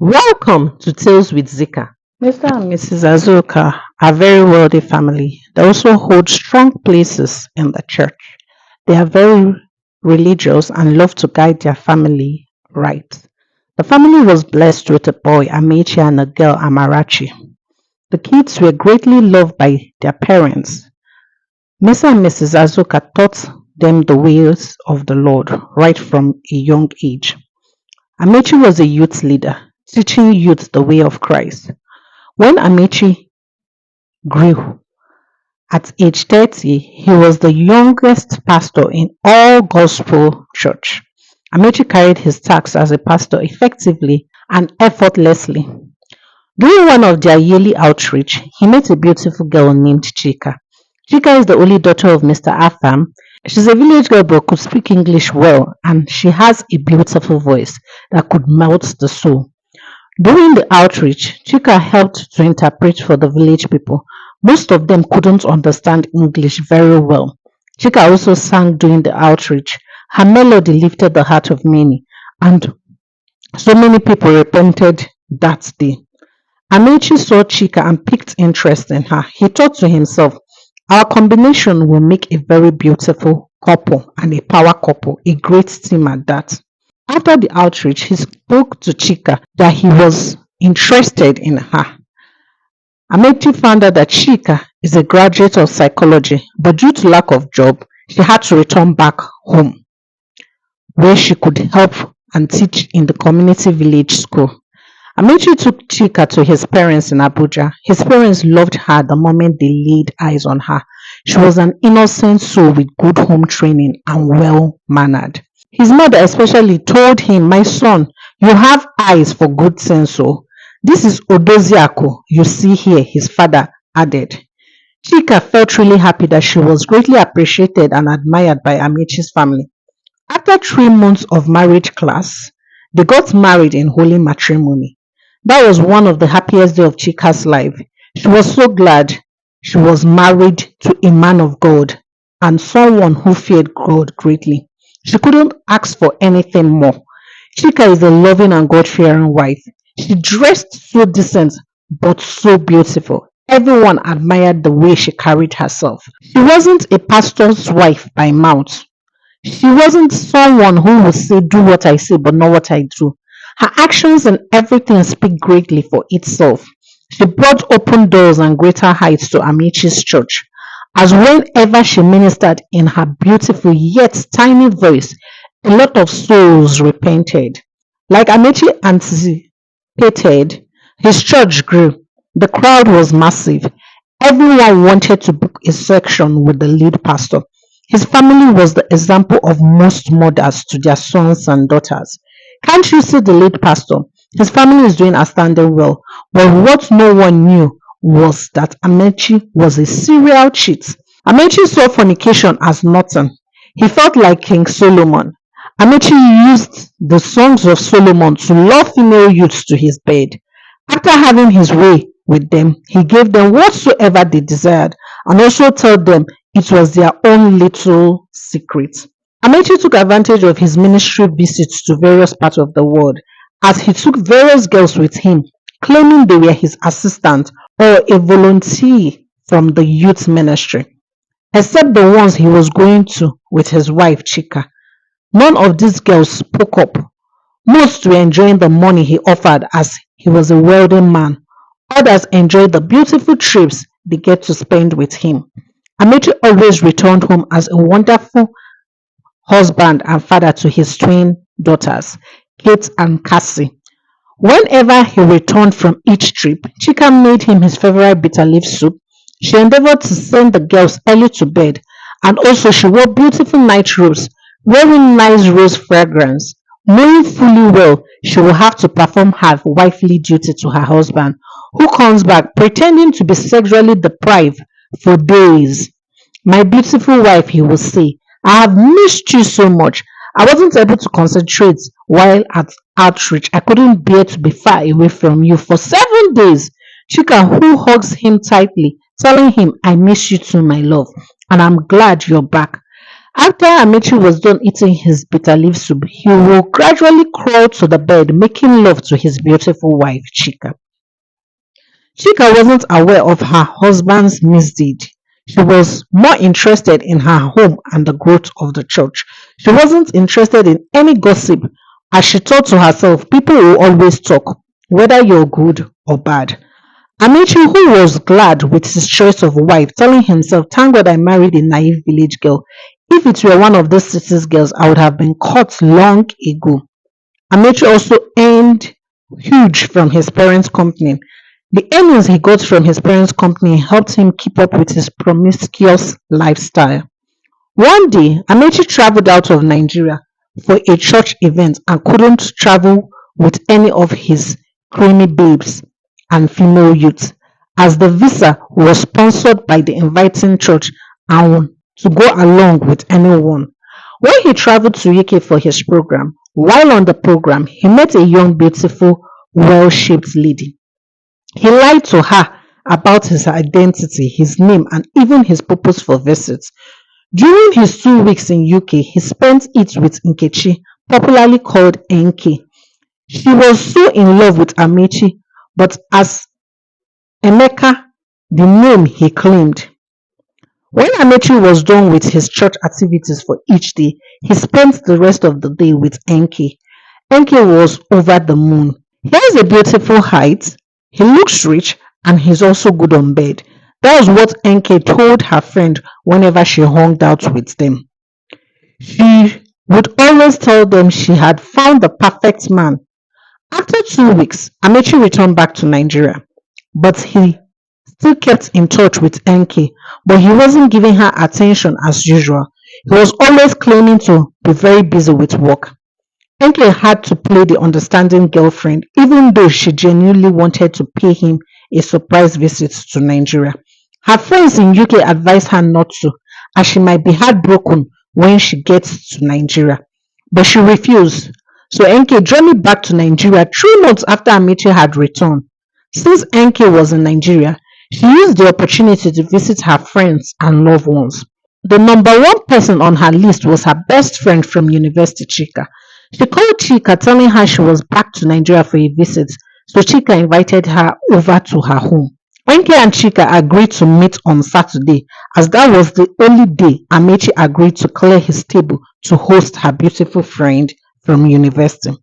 Welcome to Tales with Zika. Mr. and Mrs. Azuka are a very wealthy family. They also hold strong places in the church. They are very religious and love to guide their family right. The family was blessed with a boy, Amechi, and a girl, Amarachi. The kids were greatly loved by their parents. Mr. and Mrs. Azuka taught them the ways of the Lord right from a young age. Amechi was a youth leader, teaching youth the way of Christ. When Amechi grew, at age 30, he was the youngest pastor in all gospel church. Amechi carried his tasks as a pastor effectively and effortlessly. During one of their yearly outreach, he met a beautiful girl named Chika. Chika is the only daughter of Mr. Afam. She's a village girl but could speak English well, and she has a beautiful voice that could melt the soul. During the outreach, Chika helped to interpret for the village people. Most of them couldn't understand English very well. Chika also sang during the outreach. Her melody lifted the heart of many, and so many people repented that day. Amechi saw Chika and picked interest in her. He thought to himself, our combination will make a very beautiful couple and a power couple, a great team at that. After the outreach, he spoke to Chika that he was interested in her. Amechi found out that Chika is a graduate of psychology, but due to lack of job, she had to return back home where she could help and teach in the community village school. Amechi took Chika to his parents in Abuja. His parents loved her the moment they laid eyes on her. She was an innocent soul with good home training and well-mannered. His mother especially told him, my son, you have eyes for good sense. So this is Odoziako you see here, his father added. Chika felt really happy that she was greatly appreciated and admired by Amechi's family. After 3 months of marriage class, they got married in holy matrimony. That was one of the happiest days of Chika's life. She was so glad she was married to a man of God and someone who feared God greatly. She couldn't ask for anything more. Chika is a loving and God-fearing wife. She dressed so decent but so beautiful. Everyone admired the way she carried herself. She wasn't a pastor's wife by mouth. She wasn't someone who would say, do what I say but not what I do. Her actions and everything speak greatly for itself. She brought open doors and greater heights to Amechi's church, as whenever she ministered in her beautiful yet tiny voice, a lot of souls repented. Like Amechi anticipated, his church grew. The crowd was massive. Everyone wanted to book a section with the lead pastor. His family was the example of most mothers to their sons and daughters. Can't you see the lead pastor? His family is doing outstanding well. But what no one knew was that Amechi was a serial cheat. Amechi saw fornication as nothing. He felt like King Solomon. Amechi used the songs of Solomon to lure female youths to his bed. After having his way with them, he gave them whatsoever they desired and also told them it was their own little secret. Amechi took advantage of his ministry visits to various parts of the world as he took various girls with him, claiming they were his assistant or a volunteer from the youth ministry. Except the ones he was going to with his wife Chika. None of these girls spoke up. Most were enjoying the money he offered as he was a wealthy man. Others enjoyed the beautiful trips they get to spend with him. Amechi always returned home as a wonderful husband and father to his twin daughters, Kate and Cassie. Whenever he returned from each trip, Chika made him his favorite bitter leaf soup. She endeavored to send the girls early to bed, and also she wore beautiful night robes, wearing nice rose fragrance, knowing fully well she will have to perform her wifely duty to her husband, who comes back pretending to be sexually deprived for days. My beautiful wife, he will say, I have missed you so much. I wasn't able to concentrate while at outreach. I couldn't bear to be far away from you for 7 days. Chika, who hugs him tightly, telling him, I miss you too, my love, and I'm glad you're back. After Amechi was done eating his bitter leaf soup, he will gradually crawl to the bed, making love to his beautiful wife, Chika. Chika wasn't aware of her husband's misdeed. She was more interested in her home and the growth of the church. She wasn't interested in any gossip, as she thought to herself, people will always talk, whether you're good or bad. Amici, who was glad with his choice of wife, telling himself, thank God I married a naive village girl. If it were one of those city's girls, I would have been caught long ago. Amici also earned huge from his parents' company. The earnings he got from his parents' company helped him keep up with his promiscuous lifestyle. One day, Amici traveled out of Nigeria for a church event and couldn't travel with any of his creamy babes and female youths, as the visa was sponsored by the inviting church and to go along with anyone. When he traveled to UK for his program, while on the program, he met a young, beautiful, well-shaped lady. He lied to her about his identity, his name, and even his purpose for visits. During his 2 weeks in UK, he spent it with Nkechi, popularly called Enke. She was so in love with Amechi, but as Emeka, the name he claimed. When Amechi was done with his church activities for each day, he spent the rest of the day with Enke. Enke was over the moon. He has a beautiful height, he looks rich, and he's also good on bed. That was what Enke told her friend whenever she hung out with them. She would always tell them she had found the perfect man. After 2 weeks, Amechi returned back to Nigeria, but he still kept in touch with Enke, but he wasn't giving her attention as usual. He was always claiming to be very busy with work. Enke had to play the understanding girlfriend, even though she genuinely wanted to pay him a surprise visit to Nigeria. Her friends in UK advised her not to, as she might be heartbroken when she gets to Nigeria. But she refused. So Enke journeyed back to Nigeria 3 months after Amici had returned. Since Enke was in Nigeria, she used the opportunity to visit her friends and loved ones. The number one person on her list was her best friend from university, Chika. She called Chika, telling her she was back to Nigeria for a visit, so Chika invited her over to her home. Enke and Chika agreed to meet on Saturday, as that was the only day Amechi agreed to clear his table to host her beautiful friend from university.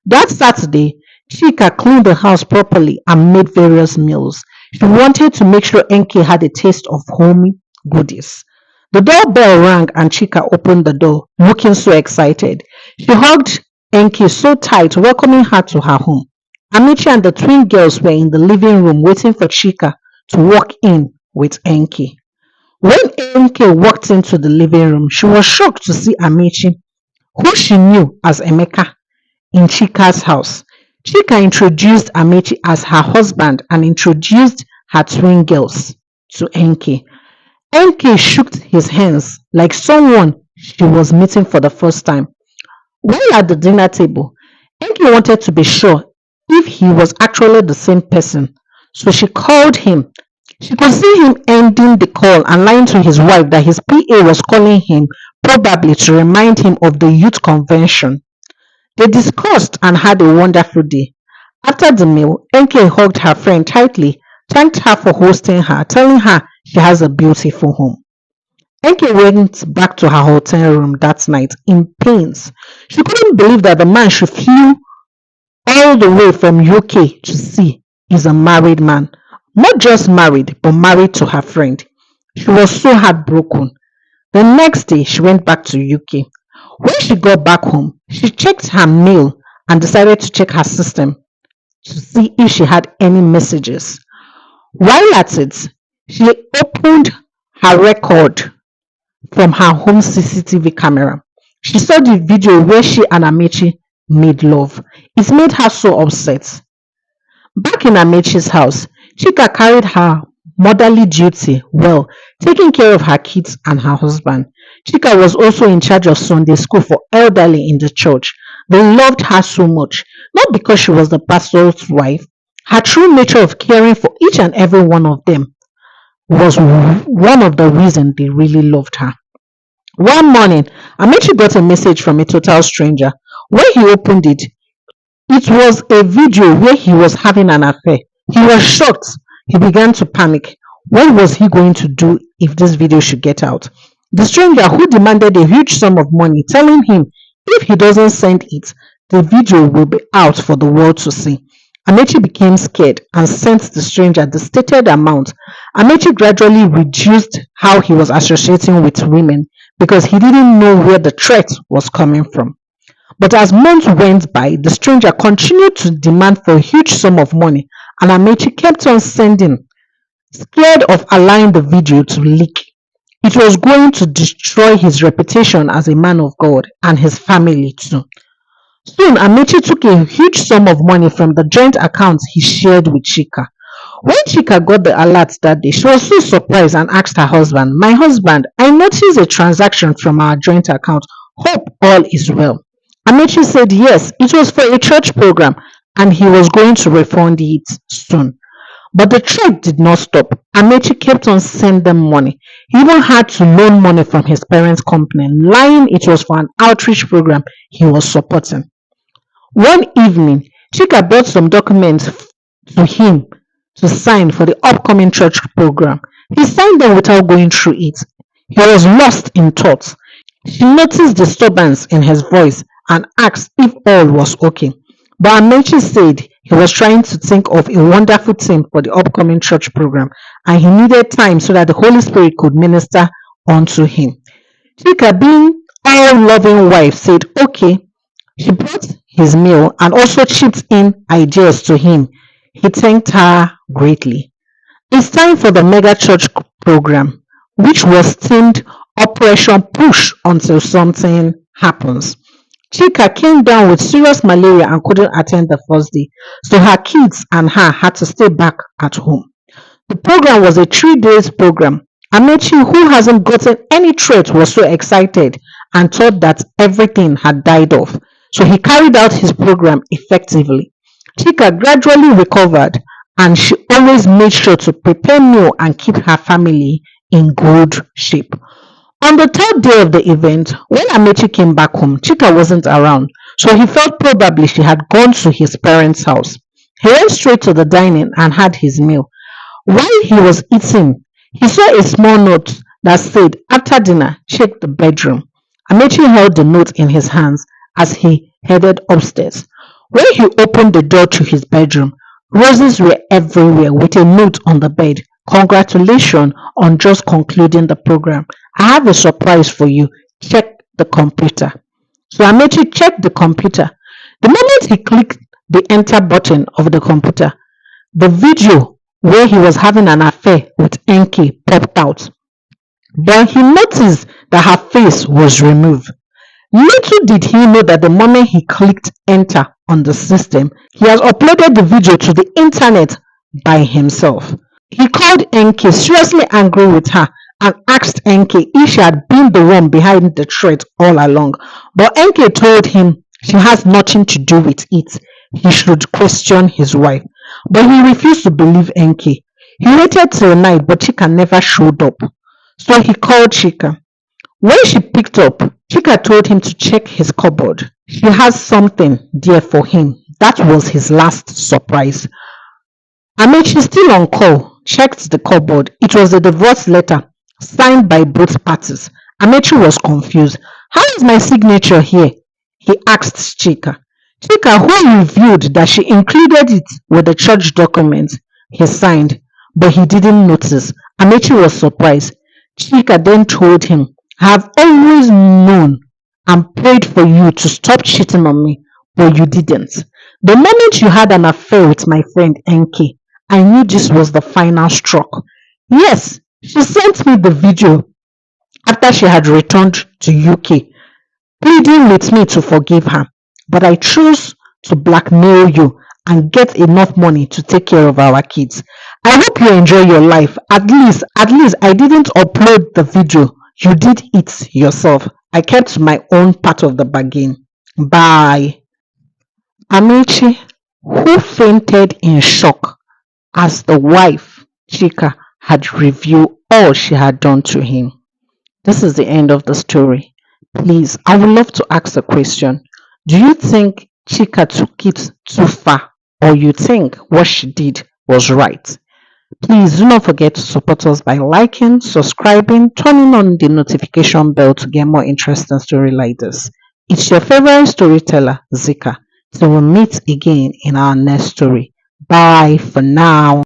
That Saturday, Chika cleaned the house properly and made various meals. She wanted to make sure Enke had a taste of homey goodies. The doorbell rang and Chika opened the door, looking so excited. She hugged Enke so tight, welcoming her to her home. Amici and the twin girls were in the living room waiting for Chika to walk in with Enke. When Enke walked into the living room, she was shocked to see Amici, who she knew as Emeka, in Chika's house. Chika introduced Amici as her husband and introduced her twin girls to Enke. Enke shook his hands like someone she was meeting for the first time. While at the dinner table, Enke wanted to be sure if he was actually the same person, so she called him. She could see him ending the call and lying to his wife that his PA was calling him, probably to remind him of the youth convention. They discussed and had a wonderful day. After the meal, Enke hugged her friend tightly, thanked her for hosting her, telling her she has a beautiful home. Enke went back to her hotel room that night in pains. She couldn't believe that the man she flew all the way from UK to see is a married man. Not just married, but married to her friend. She was so heartbroken. The next day, she went back to UK. When she got back home, she checked her mail and decided to check her system to see if she had any messages. While at it, she opened her record from her home CCTV camera. She saw the video where she and Amechi made love. It made her so upset. Back in Amechi's house, Chika carried her motherly duty well, taking care of her kids and her husband. Chika was also in charge of Sunday school for elderly in the church. They loved her so much, not because she was the pastor's wife. Her true nature of caring for each and every one of them was one of the reasons they really loved her. One morning, Amechi got a message from a total stranger. When he opened it, it was a video where he was having an affair. He was shocked. He began to panic. What was he going to do if this video should get out? The stranger, who demanded a huge sum of money, telling him if he doesn't send it, the video will be out for the world to see. Amechi became scared and sent the stranger the stated amount. Amechi gradually reduced how he was associating with women because he didn't know where the threat was coming from. But as months went by, the stranger continued to demand for a huge sum of money, and Amechi kept on sending, scared of allowing the video to leak. It was going to destroy his reputation as a man of God and his family too. Soon, Amechi took a huge sum of money from the joint account he shared with Chika. When Chika got the alert that day, she was so surprised and asked her husband, "My husband, I noticed a transaction from our joint account. Hope all is well." Amechi said yes, it was for a church program and he was going to refund it soon. But the threat did not stop. Amechi kept on sending them money. He even had to loan money from his parents' company, lying it was for an outreach program he was supporting. One evening, Chika brought some documents to him to sign for the upcoming church program. He signed them without going through it. He was lost in thought. She noticed disturbance in his voice and asked if all was okay. But Amechi said he was trying to think of a wonderful theme for the upcoming church program and he needed time so that the Holy Spirit could minister unto him. Chika, being all loving wife, said okay. She brought his meal and also chipped in ideas to him. He thanked her greatly. It's time for the mega church program, which was themed Operation Push Until Something Happens. Chika came down with serious malaria and couldn't attend the first day, so her kids and her had to stay back at home. The program was a 3 day program. Amechi, who hasn't gotten any threat, was so excited and thought that everything had died off, so he carried out his program effectively. Chika gradually recovered and she always made sure to prepare meal and keep her family in good shape. On the third day of the event, when Amechi came back home, Chika wasn't around, so he felt probably she had gone to his parents' house. He went straight to the dining and had his meal. While he was eating, he saw a small note that said, "After dinner, check the bedroom." Amechi held the note in his hands as he headed upstairs. When he opened the door to his bedroom, roses were everywhere with a note on the bed. "Congratulations on just concluding the program. I have a surprise for you. Check the computer." So Amechi checked the computer. The moment he clicked the enter button of the computer, the video where he was having an affair with Enki popped out. But he noticed that her face was removed. Little did he know that the moment he clicked enter on the system, he has uploaded the video to the internet by himself. He called Enki, seriously angry with her, and asked Enki if she had been the one behind the threat all along. But Enki told him she has nothing to do with it. He should question his wife. But he refused to believe Enki. He waited till night, but Chika never showed up. So he called Chika. When she picked up, Chika told him to check his cupboard. She has something there for him. That was his last surprise. Amechi, still on call, checked the cupboard. It was a divorce letter signed by both parties. Amechi was confused. "How is my signature here?" he asked Chika. Chika, who revealed that she included it with the church documents he signed, but he didn't notice. Amechi was surprised. Chika then told him, "I have always known and prayed for you to stop cheating on me, but you didn't. The moment you had an affair with my friend Enki, I knew this was the final straw." Yes, she sent me the video after she had returned to UK, pleading with me to forgive her. But I chose to blackmail you and get enough money to take care of our kids. I hope you enjoy your life. At least I didn't upload the video. You did it yourself. I kept my own part of the bargain. Bye. Amechi, who fainted in shock as the wife, Chika, had revealed all she had done to him. This is the end of the story. Please, I would love to ask a question. Do you think Chika took it too far, or you think what she did was right? Please do not forget to support us by liking, subscribing, turning on the notification bell to get more interesting stories like this. It's your favorite storyteller, Zika. Till we meet again in our next story. Bye for now.